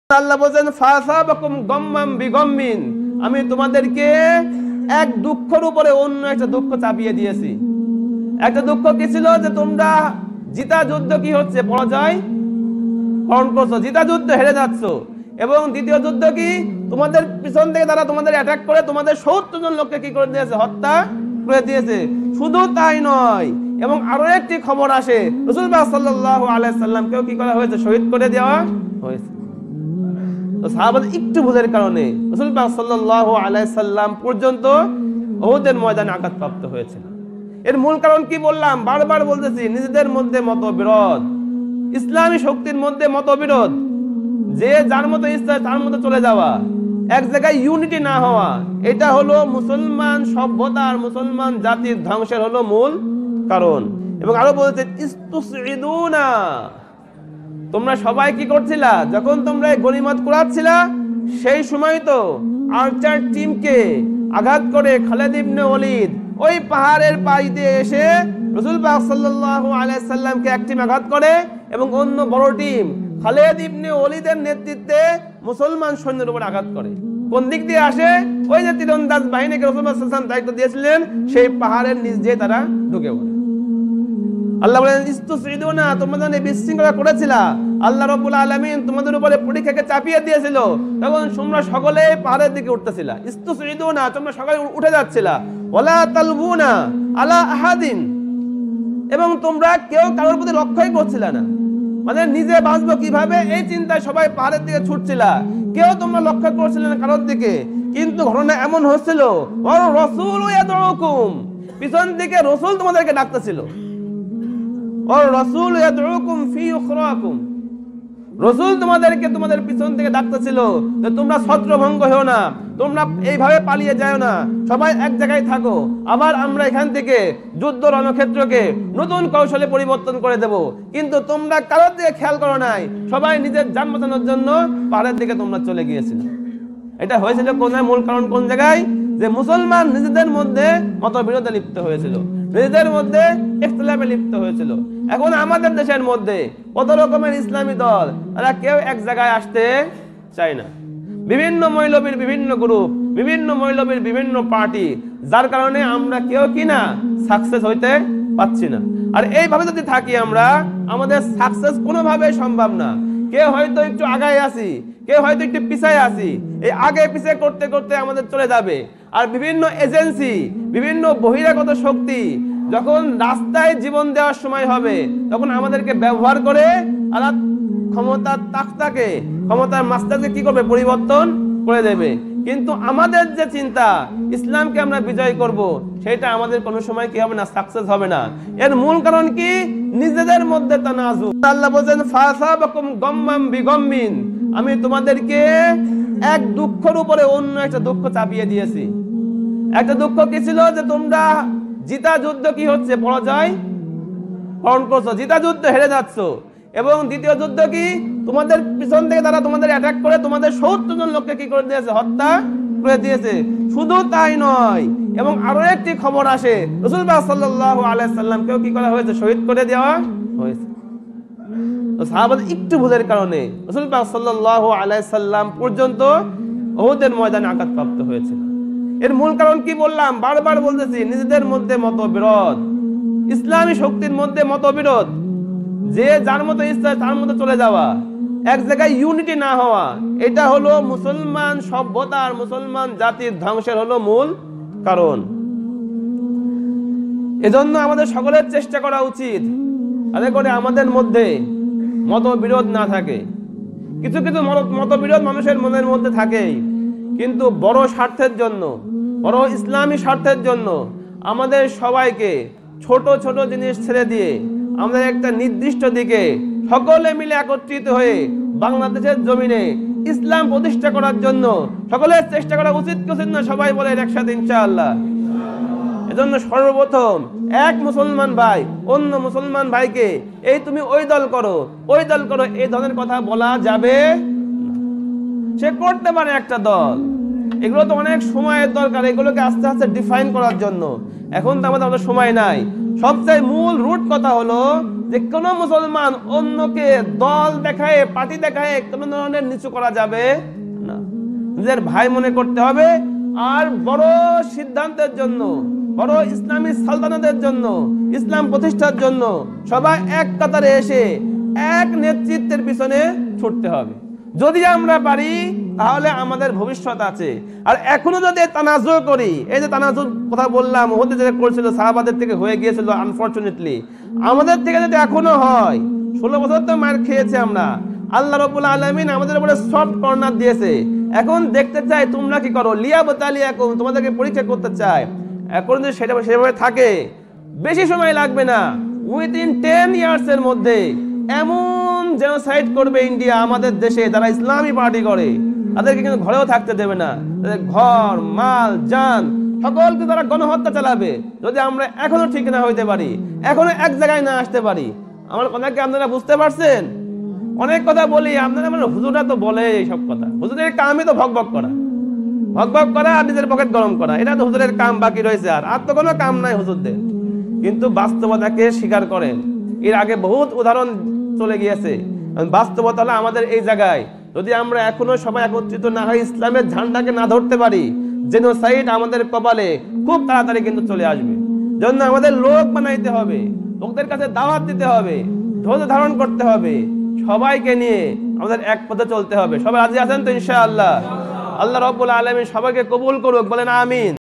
আল্লাহ বলেন ফাসাবাকুম গাম্মাম বিগাম্মিন, আমি তোমাদেরকে এক দুঃখের উপরে অন্য একটা দুঃখ চাপিয়ে দিয়েছি। একটা দুঃখ কি ছিল? যে তোমরা জিতা যুদ্ধ কি হচ্ছে, পরাজয় বরণ করছো, জিতা যুদ্ধ হেরে যাচ্ছ। এবং দ্বিতীয় যুদ্ধ কি, তোমাদের পিছন থেকে তারা তোমাদের অ্যাটাক করে তোমাদের 70 জন লোককে কি করে দিয়েছে, হত্যা করে দিয়েছে। শুধু তাই নয়, এবং আরো একটি খবর আসে, রাসূলুল্লাহ সাল্লাল্লাহু আলাইহি সাল্লামকেও কি করা হয়েছে, শহীদ করে দেওয়া হয়েছে। তো সাহাবাদের একটু ভুলের কারণে রাসূলুল্লাহ সাল্লাল্লাহু আলাইহি সাল্লাম পর্যন্ত উহুদের ময়দানে আঘাতপ্রাপ্ত হয়েছিল। এর মূল কারণ কি বললাম, বারবার বলতেছি, নিজেদের মধ্যে মতবিরোধ, ইসলামী শক্তির মধ্যে মতবিরোধ, যে যার মতো ইচ্ছা তার মতো চলে যাওয়া, এক জায়গায় ইউনিটি না হওয়া, এটা হলো মুসলমান সভ্যতার, মুসলমান জাতির ধ্বংসের হলো মূল কারণ। এবং আরো বলতে, ইস্তুসঈদুনা, তোমরা সবাই কি করছিলা, যখন তোমরা গনিমত কুড়াচ্ছিলা সেই সময় তো আর্চার টিমকে আঘাত করে খালিদ ইবনে ওলীদ ওই পাহাড়ের পাশ দিয়ে এসে রাসূলুল্লাহ সাল্লাল্লাহু আলাইহি সাল্লামকে এক টিম আঘাত করে, এবং অন্য বড় টিম খালিদ ইবনে ওলীদের নেতৃত্বে মুসলমান সৈন্যের উপর আঘাত করে। কোন দিক দিয়ে আসে? ওই যে তীরন্দাজ বাহিনীকে রাসূলুল্লাহ সাল্লাল্লাহু আলাইহি ওয়াসাল্লাম দায়িত্ব দিয়েছিলেন, সেই পাহাড়ের নিচ দিয়ে তারা ঢুকে পড়ে। আল্লাহ বলেন, ইস্তুসঈদুনা, তোমরা যখন বিশৃঙ্খলা করেছিলা, আল্লাহ রাব্বুল আলামিন তোমাদের উপরে পরীক্ষাকে চাপিয়ে দিয়েছিল, তখন তোমরা সকলে পাহাড়ের দিকে উঠতেছিলা। ইস্তুসঈদুনা, তোমরা সকলে উঠে যাচ্ছিলা। ওয়ালা তালবুনা আলা আহাদিন, এবং তোমরা কেউ কারোর প্রতি লক্ষ্যই করছিলা না, মানে নিজে বাঁচবো কিভাবে এই চিন্তায় সবাই পাহাড়ের দিকে ছুটছিলা, কেউ তোমরা লক্ষ্য করছিলে না কারোর দিকে। কিন্তু ঘটনা এমন হচ্ছিল, ওয়া রাসূলু ইয়াদউকুম, পিছন থেকে রাসূল তোমাদেরকে ডাকতেছিল। রাসূল ইয়াদউকুম ফি উখরাকুম, রাসূল তোমাদেরকে তোমাদের পিছন থেকে ডাকতেছিল যে তোমরা ছত্রভঙ্গ হও না, তোমরা এইভাবে পালিয়ে যাও না, সবাই এক জায়গায় থাকো, আবার আমরা এখান থেকে যুদ্ধ রণক্ষেত্রকে নতুন কৌশলে পরিবর্তন করে দেব। কিন্তু তোমরা কারোর দিকে খেয়াল করো নাই, সবাই নিজের জান বাঁচানোর জন্য পাহাড়ের দিকে তোমরা চলে গিয়েছিলে। এটা হয়েছিল কোন মূল কারণ, কোন জায়গায়? যে মুসলমান নিজেদের মধ্যে মতবিরোধে লিপ্ত হয়েছিল, নিজেদের মধ্যে ইখতিলাফে লিপ্ত হয়েছিল। এখন আমাদের দেশের মধ্যে কত রকমের ইসলামী দল, তারা কেউ এক জায়গায় আসতে চায় না। বিভিন্ন মৌলবীর বিভিন্ন গ্রুপ, বিভিন্ন মৌলবীর বিভিন্ন পার্টি, যার কারণে আমরা কেউ কিনা সাকসেস হইতে পাচ্ছি না। আর এইভাবে যদি থাকি আমরা, আমাদের সাকসেস কোনোভাবে সম্ভব না। কেউ হয়তো একটু আগায় আসি, কেউ হয়তো একটু পিছায় আসি, এই আগে পিছিয়ে করতে করতে আমাদের চলে যাবে। আর বিভিন্ন এজেন্সি, বিভিন্ন বহিরাগত শক্তি যখন রাস্তায় জীবন দেওয়ার সময় হবে, তখন আমাদেরকে ব্যবহার করে আর ক্ষমতার তাখতাকে, ক্ষমতার মাস্টারকে কি করবে, পরিবর্তন করে দেবে। কিন্তু আমাদের যে চিন্তা, ইসলামকে আমরা বিজয় করব, সেটা আমাদের কোনো সময় কি হবে না, সাকসেস হবে না। এর মূল কারণ কি? নিজেদের মধ্যে তানাজু। আল্লাহ বলেন, ফাসাবাকুম গাম্মাম বিগাম্মিন, আমি তোমাদেরকে এক দুঃখের উপরে অন্য একটা দুঃখ চাপিয়ে দিয়েছি। একটা দুঃখ কি ছিল? যে তোমরা জিতা যুদ্ধ কি হচ্ছে, পরাজয় বরণ করছো, জিতা যুদ্ধ হেরে যাচ্ছ। এবং দ্বিতীয় যুদ্ধ কি, তোমাদের পিছন থেকে তারা তোমাদের অ্যাটাক করে তোমাদের 70 জন লোককে কি করে দিয়েছে, হত্যা করে দিয়েছে। শুধু তাই নয়, এবং আরো একটি খবর আসে, রাসূলুল্লাহ সাল্লাল্লাহু আলাইহি সাল্লামকেও কি করা হয়েছে, শহীদ করে দেওয়া হয়েছে। তো সাহাবাদের একটু ভুলের কারণে রাসূলুল্লাহ সাল্লাল্লাহু আলাইহি সাল্লাম পর্যন্ত উহুদের ময়দানে আঘাতপ্রাপ্ত হয়েছিল। এর মূল কারণ কি বললাম, বারবার বলতেছি, নিজেদের মধ্যে মতবিরোধ, ইসলামী শক্তির মধ্যে মতবিরোধ, যে যার মতো ইচ্ছা তার মতো চলে যাওয়া, এক জায়গায় ইউনিটি না হওয়া, এটা হলো মুসলমান সভ্যতার, মুসলমান জাতির ধ্বংসের হলো মূল কারণ। এজন্য আমাদের সকলের চেষ্টা করা উচিত যাতে করে আমাদের মধ্যে মতবিরোধ না থাকে। কিছু কিছু মতবিরোধ মানুষের মনের মধ্যে থাকেই, কিন্তু বড় স্বার্থের জন্য, বড় ইসলামী স্বার্থের জন্য আমাদের সবাইকে ছোট ছোট জিনিস ছেড়ে দিয়ে আমাদের একটা নির্দিষ্ট দিকে সকলে মিলে একত্রিত হয়ে বাংলাদেশের জমিনে ইসলাম প্রতিষ্ঠা করার জন্য সকলের চেষ্টা করা উচিত কি উচিত না? সবাই বলে একসাথে ইনশাআল্লাহ। এজন্য সর্বপ্রথম এক মুসলমান ভাই অন্য মুসলমান ভাইকে এই তুমি ওই দল করো, ওই দল করো, এই দলের কথা বলা যাবে না। সে করতে পারে একটা দল, এগুলো তো অনেক সময়ের দরকার, এগুলোকে আস্তে আস্তে ডিফাইন করার জন্য। এখন তো আমাদের সময় নাই। সবচেয়ে মূল রুট কথা হলো যে কোন মুসলমান অন্যকে দল দেখায়, পার্টি দেখায় কোন ধরনের নিচু করা যাবে না। নিজের ভাই মনে করতে হবে। আর বড় সিদ্ধান্তের জন্য, বড় ইসলামী সালতানাতের জন্য, ইসলাম প্রতিষ্ঠার জন্য সবাই এক কাতারে এসে এক নেতৃত্বের পিছনে ছুটতে হবে। যদি আমরা পারি তাহলে আমাদের ভবিষ্যৎ আছে। আর এখনো যদি তানাজু করি, এই যে তানাজুর কথা বললাম, ওহদে যেটা করেছিল সাহাবাদের থেকে হয়ে গিয়েছিল আনফরচুনেটলি, আমাদের থেকে যদি এখনো হয়, 16 বছর তো মার খেয়েছে আমরা, আল্লাহ রাব্বুল আলামিন আমাদের উপরে সফট কর্নার দিয়েছে। এখন দেখতে চাই তোমরা কি করো, লিয়াবতালিয়াকুম, তোমাদেরকে পরীক্ষা করতে চাই। এখন যদি সেটা সেভাবে থাকে, বেশি সময় লাগবে না, উইদিন 10 ইয়ার্স এর মধ্যে এমন জেনোসাইড করবে ইন্ডিয়া আমাদের দেশে, যারা ইসলামী পার্টি করে তাদেরকে কিন্তু ঘরেও থাকতে দেবে না, তাদের ঘর, মাল, জান সকলকে তারা গণহত্যা চালাবে। যদি আমরা এখনো ঠিক না হইতে পারি, এখনো এক জায়গায় না আসতে পারি। আমার কথা কি আপনারা বুঝতে পারছেন? অনেক কথা বলি, আপনারা মানে হুজুররা তো বলে সব কথা, হুজুরের কামই তো ভক ভক করা, ভক ভক করা আর নিজের পকেট গরম করা, এটা তো হুজুরের কাম বাকি রয়েছে। আর তো কোনো কাম নাই হুজুরদের। কিন্তু বাস্তবতাকে স্বীকার করেন। এর আগে বহুত উদাহরণ চলে গিয়েছে। বাস্তবতা হলো আমাদের এই জায়গায়, যদি আমরা এখনো সবাই একত্রিত না হয়ে ইসলামের ঝান্ডাকে না ধরতে পারি, জেনোসাইড আমাদের কপালে খুব তাড়াতাড়ি কিন্তু চলে আসবে। জন্য আমাদের লোক বানাইতে হবে, লোকদের কাছে দাওয়াত দিতে হবে, ধৈর্য ধারণ করতে হবে, সবাইকে নিয়ে আমাদের এক পথে চলতে হবে। সবাই রাজি আছেন তো ইনশাআল্লাহ? আল্লাহ রাব্বুল আলামিন সবাইকে কবুল করুক, বলেন আমিন।